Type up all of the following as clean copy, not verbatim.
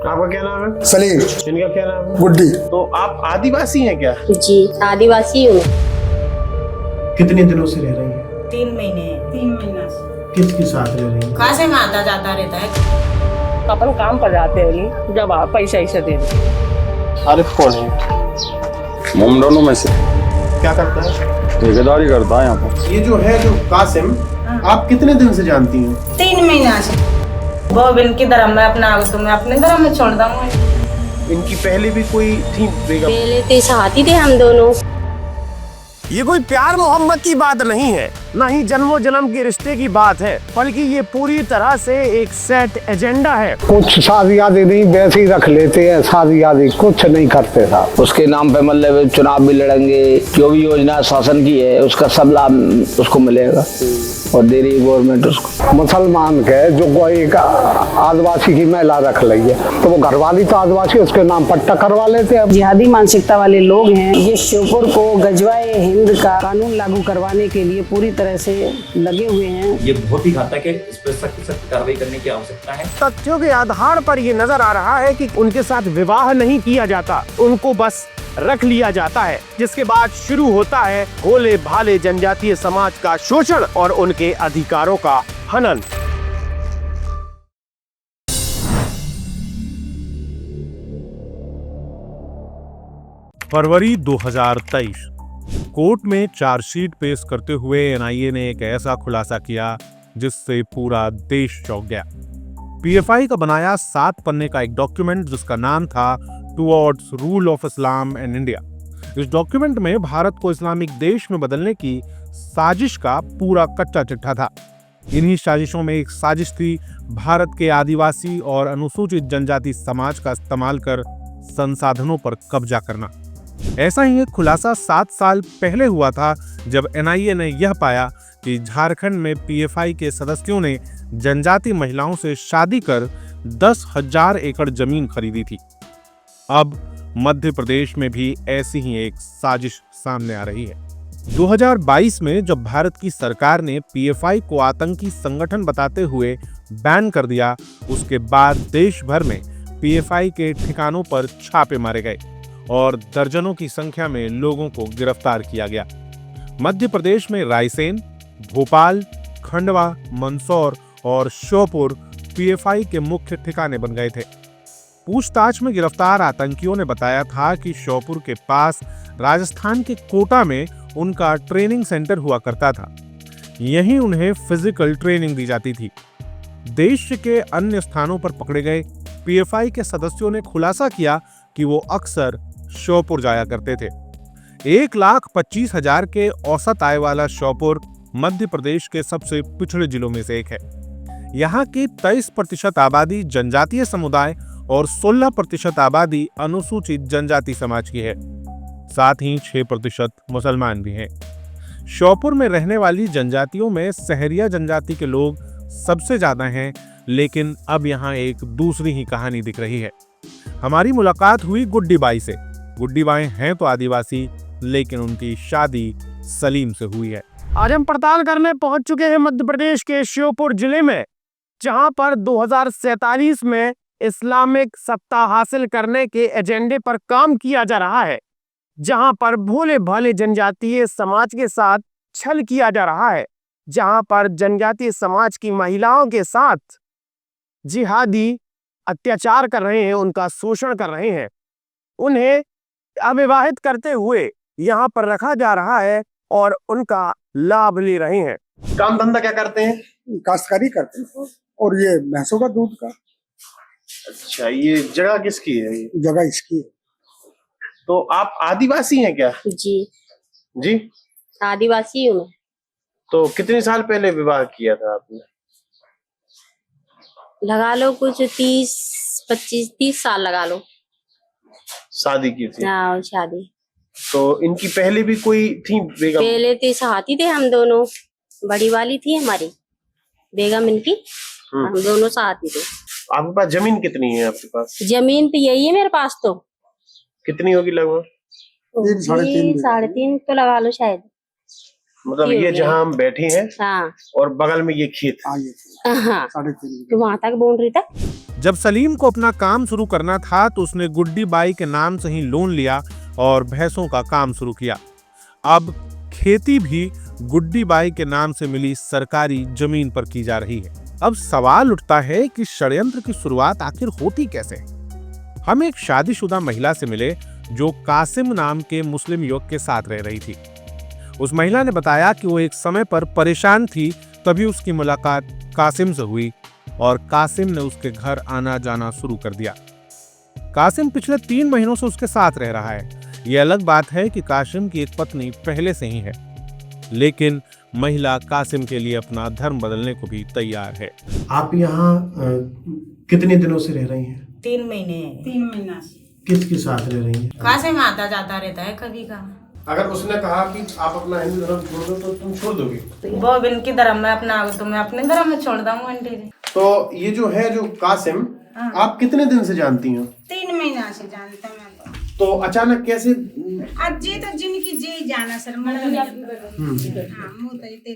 आपका क्या नाम है? सलीम। इनका क्या नाम है? गुड्डी। तो आप आदिवासी हैं क्या? जी आदिवासी हूँ। कितने दिनों से रह रही हैं? 3 महीने। 3 महीना से किसके साथ रह रही हैं? कहाँ से में आता जाता रहता है। अपन काम पर जाते हैं जब आप पैसा ऐसा दे दे। आरिफ कौन है? हम दोनों में से क्या करता है? ठेकेदारी करता है यहाँ पर। ये जो है जो कासिम, आप कितने दिन से जानती हैं? 3 महीना से। वो इनकी धर्म में अपना तो मैं अपने धर्म में छोड़ दूंगा। इनकी पहले भी कोई थी बेगम? पहले तो साथी थे हम दोनों। ये कोई प्यार मोहब्बत की बात नहीं है, न ही जन्मों जन्म के रिश्ते की बात है, बल्कि ये पूरी तरह से एक सेट एजेंडा है। कुछ शादी आदि नहीं वैसे ही रख लेते हैं, शादी आदि कुछ नहीं करते साहब। उसके नाम पे मतलब चुनाव भी लड़ेंगे, जो भी योजना शासन की है उसका सब लाभ उसको मिलेगा और दे रही है गवर्नमेंट उसको। मुसलमान के जो कोई एक आदिवासी की महिला रख ली है तो वो घरवाली तो आदिवासी उसके नाम पट्टा करवा लेते हैं। जिहादी मानसिकता वाले लोग हैं। ये श्योपुर को गजवाए हिंद का कानून लागू करवाने के लिए पूरी तरह से लगे हुए हैं। ये बहुत ही घातक है, इस पर सख्त सख्त कार्रवाई करने की आवश्यकता है। तथ्यों के आधार पर ये नजर आ रहा है कि उनके साथ विवाह नहीं किया जाता, उनको बस रख लिया जाता है, जिसके बाद शुरू होता है भोले भाले जनजातीय समाज का शोषण और उनके अधिकारों का हनन। फरवरी 2023 कोर्ट में चार्जशीट पेश करते हुए एनआईए ने एक ऐसा खुलासा किया जिससे पूरा देश चौंक गया। पीएफआई का बनाया 7 पन्ने का एक डॉक्यूमेंट जिसका नाम था towards rule of Islam and India. इस डॉक्यूमेंट में भारत को इस्लामिक देश में बदलने की साजिश का पूरा कच्चा चिट्ठा था। इन्हीं साजिशों में एक साजिश थी भारत के आदिवासी और अनुसूचित जनजाति समाज का इस्तेमाल कर संसाधनों पर कब्जा करना। ऐसा ही एक खुलासा 7 साल पहले हुआ था जब एनआईए ने यह पाया कि झारखंड में पीएफआई के सदस्यों ने जनजाति महिलाओं से शादी कर 10,000 एकड़ जमीन खरीदी थी। अब मध्य प्रदेश में भी ऐसी ही एक साजिश सामने आ रही है। 2022 में जब भारत की सरकार ने पीएफआई को आतंकी संगठन बताते हुए बैन कर दिया, उसके बाद देश भर में पीएफआई के ठिकानों पर छापे मारे गए और दर्जनों की संख्या में लोगों को गिरफ्तार किया गया। मध्य प्रदेश में रायसेन, भोपाल, खंडवा, मंदसौर और श्योपुर पीएफआई के मुख्य ठिकाने बन गए थे। पूछताछ में गिरफ्तार आतंकियों ने बताया था कि श्योपुर के पास राजस्थान के कोटा में उनका ट्रेनिंग सेंटर हुआ करता था। यहीं उन्हें फिजिकल ट्रेनिंग दी जाती थी। देश के अन्य स्थानों पर पकड़े गए पीएफआई के सदस्यों ने खुलासा किया कि वो अक्सर श्योपुर जाया करते थे। 1,25,000 के औसत आय वाला श्योपुर मध्य प्रदेश के सबसे पिछड़े जिलों में से एक है। यहाँ की 23% आबादी जनजातीय समुदाय और 16% आबादी अनुसूचित जनजाति समाज की है। साथ ही 6% मुसलमान भी हैं। श्योपुर में रहने वाली जनजातियों में सहरिया जनजाति के लोग सबसे ज्यादा हैं, लेकिन अब यहाँ एक दूसरी ही कहानी दिख रही है। हमारी मुलाकात हुई गुड्डी बाई से। गुड्डी बाई हैं तो आदिवासी, लेकिन उनकी शादी सलीम से हुई है। आज हम पड़ताल करने पहुंच चुके हैं मध्य प्रदेश के श्योपुर जिले में, जहां पर 2047 में इस्लामिक सत्ता हासिल करने के एजेंडे पर काम किया जा रहा है, जहां पर भोले भाले जनजातीय समाज के साथ छल किया जा रहा है, जहां पर जनजातीय समाज की महिलाओं के साथ जिहादी अत्याचार कर रहे हैं, उनका शोषण कर रहे हैं, उन्हें अविवाहित करते हुए यहाँ पर रखा जा रहा है और उनका लाभ ले रहे हैं। काम धंधा क्या करते हैं? काश्तकारी करते हैं और ये भैंसों का दूध का। अच्छा, ये जगह किसकी है? ये जगह इसकी है। तो आप आदिवासी हैं क्या? जी जी, आदिवासी हूँ मैं। तो कितने साल पहले विवाह किया था आपने? लगा लो कुछ 30 साल लगा लो। शादी की थी? हाँ, शादी। तो इनकी पहले भी कोई थी बेगम? पहले तो साथी थे हम दोनों। बड़ी वाली थी हमारी बेगम, इनकी हम दोनों साथी थे। आपके पास जमीन कितनी है? आपके पास जमीन तो यही है मेरे पास। तो कितनी होगी लगभग? 3.5 तो लगा लो शायद। मतलब ये जहाँ हम बैठे हैं, हाँ, और बगल में ये खेत। हाँ, हाँ, 3.5 तो वहां तक बाउंड्री तक जब सलीम को अपना काम शुरू करना था तो उसने गुड्डी बाई के नाम से ही लोन लिया और भैंसों का काम शुरू किया। अब खेती भी गुड्डी बाई के नाम से मिली सरकारी जमीन पर की जा रही है। अब सवाल उठता है कि षड्यंत्र की शुरुआत आखिर होती कैसे? हम एक शादीशुदा महिला से मिले जो कासिम नाम के मुस्लिम युवक के साथ रह रही थी। उस महिला ने बताया कि वो एक समय पर परेशान थी, तभी उसकी मुलाकात कासिम से हुई और कासिम ने उसके घर आना जाना शुरू कर दिया। कासिम पिछले 3 महीनों से उसके साथ रह रहा है। यह अलग बात है कि कासिम की एक पत्नी पहले से ही है, लेकिन महिला कासिम के लिए अपना धर्म बदलने को भी तैयार है। आप यहाँ कितने दिनों से रह रही हैं? 3 महीने। 3 महीना से। किसके साथ रह रही हैं? कासिम आता जाता रहता है कभी का। अगर उसने कहा कि आप अपना हिंदू धर्म छोड़ दो तो तुम छोड़ दोगे? वो अब इनकी धर्म में अपना तो मैं अपने धर्म में छोड़ दूंगा आंटी जी। तो ये जो है जो कासिम, आप कितने दिन से जानती हो? 3 महीना से जानता मैं तो अचानक कैसे? आज जी तो जिनकी जी जाना सर मुझे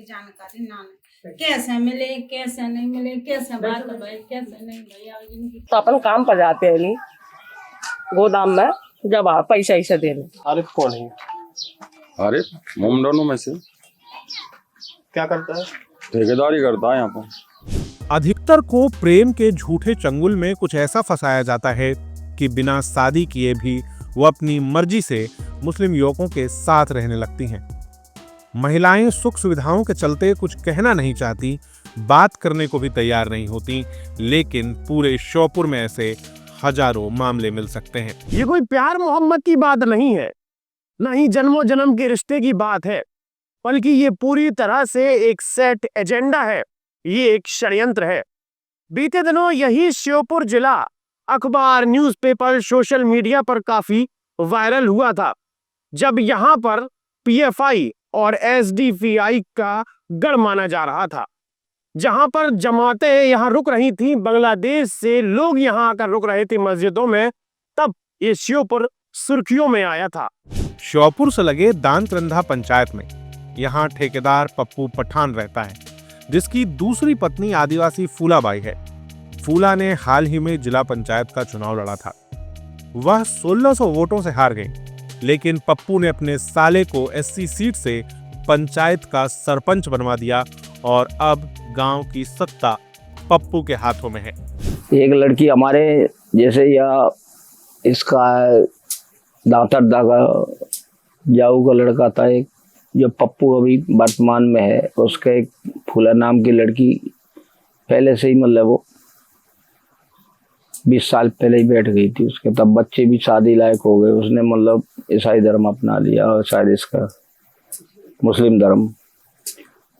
जानकारी ना कैसे मिले कैसे नहीं मिले कैसे बात भाई कैसे नहीं भाई। तो अपन काम पर जाते हैं नहीं गोदाम में, जब आप पैसा ऐसा देने। आरिफ कौन है? अरे हम दोनों में से क्या करता है? ठेकेदारी करता है यहाँ पर। अधिकतर को प्रेम के झूठे चंगुल में कुछ ऐसा फंसाया जाता है कि बिना शादी किए भी वो अपनी मर्जी से मुस्लिम युवकों के साथ रहने लगती हैं। महिलाएं सुख सुविधाओं के चलते कुछ कहना नहीं चाहती, बात करने को भी तैयार नहीं होती, लेकिन पूरे श्योपुर में ऐसे हजारों मामले मिल सकते हैं। ये कोई प्यार मोहब्बत की बात नहीं है, न ही जन्मों जन्म के रिश्ते की बात है, बल्कि ये पूरी तरह से एक सेट एजेंडा है। ये एक षड्यंत्र है। बीते दिनों यही श्योपुर जिला अखबार, न्यूज़पेपर, सोशल मीडिया पर काफी वायरल हुआ था, जब यहाँ पर पीएफआई और एसडीपीआई का गढ़ माना जा रहा था। जहां पर जमातें यहाँ रुक रही थी, बांग्लादेश से लोग यहाँ आकर रुक रहे थे मस्जिदों में, तब ये श्योपुर सुर्खियों में आया था। श्योपुर से लगे दांतरंधा पंचायत में यहाँ ठेकेदार पप्पू पठान रहता है, जिसकी दूसरी पत्नी आदिवासी फूलाबाई है। फूला ने हाल ही में जिला पंचायत का चुनाव लड़ा था। वह 1600 वोटों से हार गई, लेकिन पप्पू ने अपने साले को एससी सीट से पंचायत का सरपंच बनवा दिया और अब गांव की सत्ता पप्पू के हाथों में है। एक लड़की हमारे जैसे या इसका दातर दागा जाऊ का लड़का था, एक जो पप्पू अभी वर्तमान में है, उसका एक फूला नाम की लड़की पहले से ही मतलब वो 20 साल पहले ही बैठ गई थी उसके, तब बच्चे भी शादी लायक हो गए। उसने मतलब ईसाई धर्म अपना लिया और शायद इसका मुस्लिम धर्म,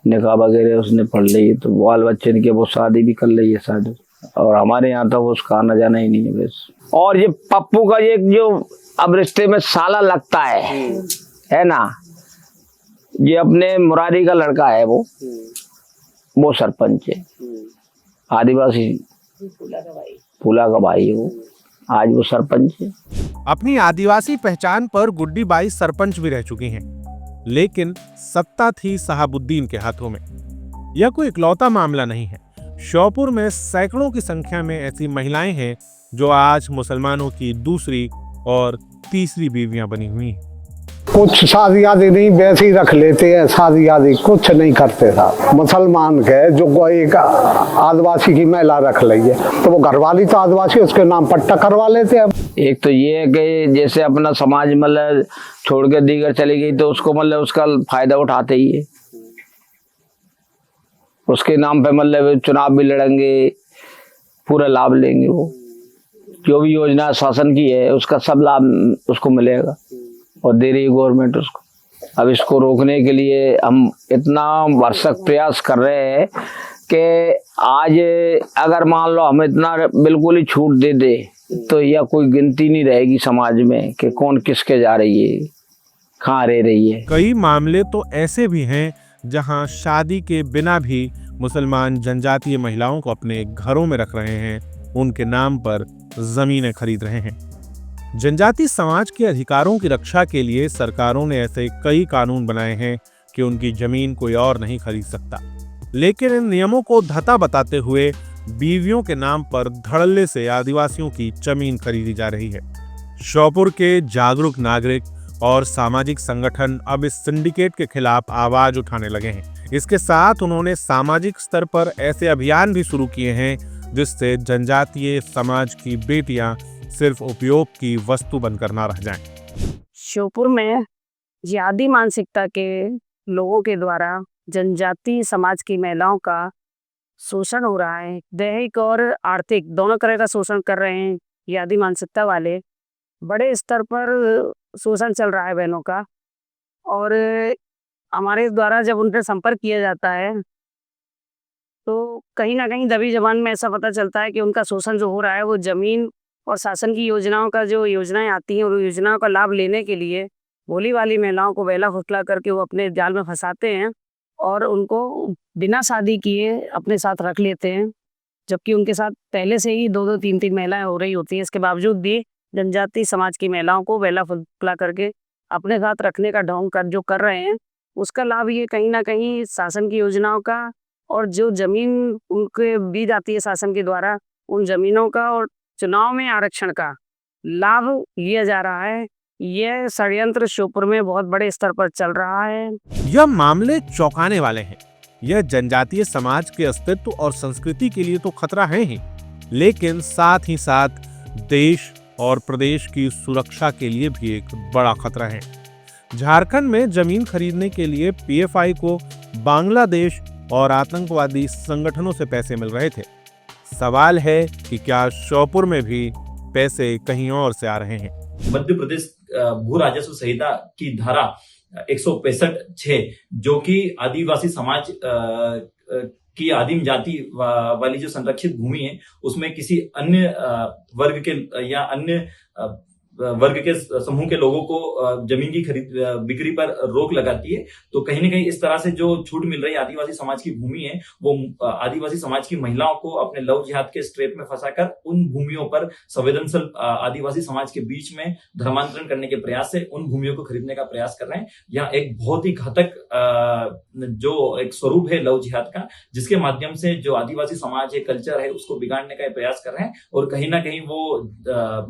निकाह वगैरह उसने पढ़ ली, तो बाल बच्चे ने वो शादी भी कर ली है शायद। और हमारे यहाँ तो उसका आना जाना ही नहीं है बस। और ये पप्पू का ये जो अब रिश्ते में साला लगता है ना, ये अपने मुरारी का लड़का है, वो सरपंच है, आदिवासी फूला का भाई है वो, आज वो सरपंच है। अपनी आदिवासी पहचान पर गुड्डी बाई सरपंच भी रह चुकी हैं, लेकिन सत्ता थी शहाबुद्दीन के हाथों में। यह कोई इकलौता मामला नहीं है। श्योपुर में सैकड़ों की संख्या में ऐसी महिलाएं हैं जो आज मुसलमानों की दूसरी और तीसरी बीवियां बनी हुई हैं। कुछ शादी आदि नहीं वैसे ही रख लेते हैं, शादी आदि कुछ नहीं करते साहब। मुसलमान के जो एक आदिवासी की महिला रख ली है तो वो घरवाली तो आदिवासी, उसके नाम पट्टा करवा लेते हैं। एक तो ये है कि जैसे अपना समाज मतलब छोड़ के दीगर चली गई तो उसको मतलब उसका फायदा उठाते ही है, उसके नाम पे मतलब चुनाव भी लड़ेंगे, पूरा लाभ लेंगे। वो जो भी योजना शासन की है उसका सब लाभ उसको मिलेगा और दे रही है गवर्नमेंट उसको। अब इसको रोकने के लिए हम इतना भरसक प्रयास कर रहे हैं कि आज अगर मान लो हम इतना बिल्कुल ही छूट दे दे तो यह कोई गिनती नहीं रहेगी समाज में कि कौन किसके जा रही है, कहाँ रह रही है। कई मामले तो ऐसे भी हैं जहां शादी के बिना भी मुसलमान जनजातीय महिलाओं को अपने घरों में रख रहे हैं, उनके नाम पर जमीनें खरीद रहे हैं। जनजाति समाज के अधिकारों की रक्षा के लिए सरकारों ने ऐसे कई कानून बनाए हैं कि उनकी जमीन कोई और नहीं खरीद सकता, लेकिन इन नियमों को धता बताते हुए बीवियों के नाम पर धड़ल्ले से आदिवासियों की जमीन खरीदी जा रही है। श्योपुर के जागरूक नागरिक और सामाजिक संगठन अब इस सिंडिकेट के खिलाफ आवाज उठाने लगे हैं। इसके साथ उन्होंने सामाजिक स्तर पर ऐसे अभियान भी शुरू किए हैं जिससे जनजातीय समाज की बेटियां सिर्फ उपयोग की वस्तु बनकर ना रह जाएं। श्योपुर में जिहादी मानसिकता के लोगों के द्वारा जनजातीय समाज की महिलाओं का शोषण हो रहा है। दैहिक और आर्थिक दोनों तरह का शोषण कर रहे हैं। जिहादी मानसिकता वाले बड़े स्तर पर शोषण चल रहा है बहनों का, और हमारे द्वारा जब उनसे संपर्क किया जाता है तो कहीं ना कहीं दबी जबान में ऐसा पता चलता है कि उनका शोषण जो हो रहा है वो जमीन और शासन की योजनाओं का, जो योजनाएं आती हैं और योजनाओं का लाभ लेने के लिए भोली वाली महिलाओं को बहला फुसला करके वो अपने जाल में फंसाते हैं और उनको बिना शादी किए अपने साथ रख लेते हैं, जबकि उनके साथ पहले से ही 2-2, 3-3 महिलाएं हो रही होती हैं। इसके बावजूद भी जनजातीय समाज की महिलाओं को बहला फुसला करके अपने साथ रखने का ढोंग कर जो कर रहे हैं, उसका लाभ ये कहीं ना कहीं शासन की योजनाओं का और जो जमीन उनके दी जाती है शासन के द्वारा, उन जमीनों का और चुनाव में आरक्षण का लाभ लिया जा रहा है। यह षड्यंत्र श्योपुर में बहुत बड़े स्तर पर चल रहा है। यह मामले चौंकाने वाले हैं। यह जनजातीय समाज के अस्तित्व और संस्कृति के लिए तो खतरा है ही, लेकिन साथ ही साथ देश और प्रदेश की सुरक्षा के लिए भी एक बड़ा खतरा है। झारखंड में जमीन खरीदने के लिए पीएफआई को बांग्लादेश और आतंकवादी संगठनों से पैसे मिल रहे थे। सवाल है कि क्या श्योपुर में भी पैसे कहीं और से आ रहे हैं। मध्य प्रदेश भू राजस्व संहिता की धारा 165(6) जो कि आदिवासी समाज की आदिम जाति वाली जो संरक्षित भूमि है उसमें किसी अन्य वर्ग के या अन्य वर्ग के समूह के लोगों को जमीन की खरीद बिक्री पर रोक लगाती है। तो कहीं ना कहीं इस तरह से जो छूट मिल रही है आदिवासी समाज की भूमि है, वो आदिवासी समाज की महिलाओं को अपने लव जिहाद के स्ट्रेप में फंसाकर उन भूमियों पर संवेदनशील आदिवासी समाज के बीच में धर्मांतरण करने के प्रयास से उन भूमियों को खरीदने का प्रयास कर रहे हैं। यह एक बहुत ही घातक जो एक स्वरूप है लव जिहाद का, जिसके माध्यम से जो आदिवासी समाज है, कल्चर है, उसको बिगाड़ने का प्रयास कर रहे हैं। और कहीं ना कहीं वो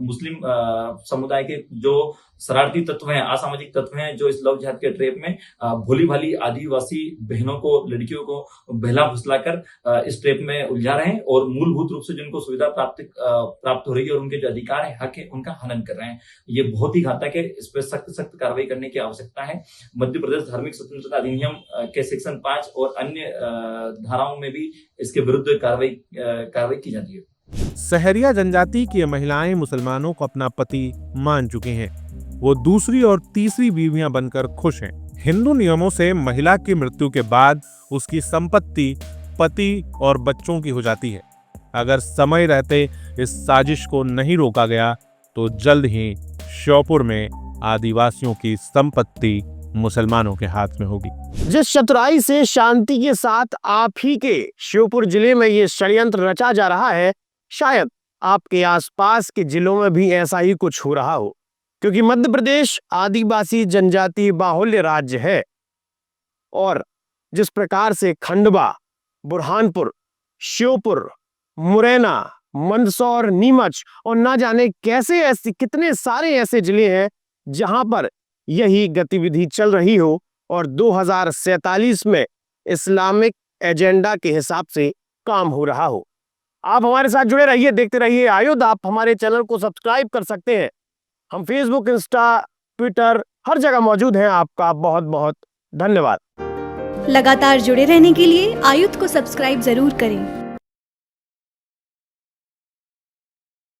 मुस्लिम समुदाय के जो शरारती तत्व हैं, असामाजिक तत्व हैं, जो इस लव जिहाद के ट्रेप में भोली भाली आदिवासी बहनों को, लड़कियों को बहला फुसलाकर इस ट्रेप में उलझा रहे हैं और मूलभूत रूप से जिनको सुविधा प्राप्त हो रही है और उनके जो अधिकार है, हक है, उनका हनन कर रहे हैं। ये बहुत ही घातक है। इस पर सख्त कार्रवाई करने की आवश्यकता है। मध्य प्रदेश धार्मिक स्वतंत्रता अधिनियम के सेक्शन 5 और अन्य धाराओं में भी इसके विरुद्ध कार्रवाई की जाती है। सहरिया जनजाति की महिलाएं मुसलमानों को अपना पति मान चुकी हैं। वो दूसरी और तीसरी बीवियां बनकर खुश हैं। हिंदू नियमों से महिला की मृत्यु के बाद उसकी संपत्ति पति और बच्चों की हो जाती है। अगर समय रहते इस साजिश को नहीं रोका गया तो जल्द ही श्योपुर में आदिवासियों की संपत्ति मुसलमानों के हाथ में होगी। जिस चतुराई से शांति के साथ आप ही के श्योपुर जिले में ये षड्यंत्र रचा जा रहा है, शायद आपके आसपास के जिलों में भी ऐसा ही कुछ हो रहा हो, क्योंकि मध्य प्रदेश आदिवासी जनजाति बाहुल्य राज्य है। और जिस प्रकार से खंडवा, बुरहानपुर, श्योपुर, मुरैना, मंदसौर, नीमच और ना जाने कैसे ऐसे कितने सारे ऐसे जिले हैं जहां पर यही गतिविधि चल रही हो और 2047 में इस्लामिक एजेंडा के हिसाब से काम हो रहा हो। आप हमारे साथ जुड़े रहिए, देखते रहिए आयुध। आप हमारे चैनल को सब्सक्राइब कर सकते हैं। हम फेसबुक, इंस्टा, ट्विटर हर जगह मौजूद हैं। आपका बहुत बहुत धन्यवाद। लगातार जुड़े रहने के लिए आयुध को सब्सक्राइब जरूर करें।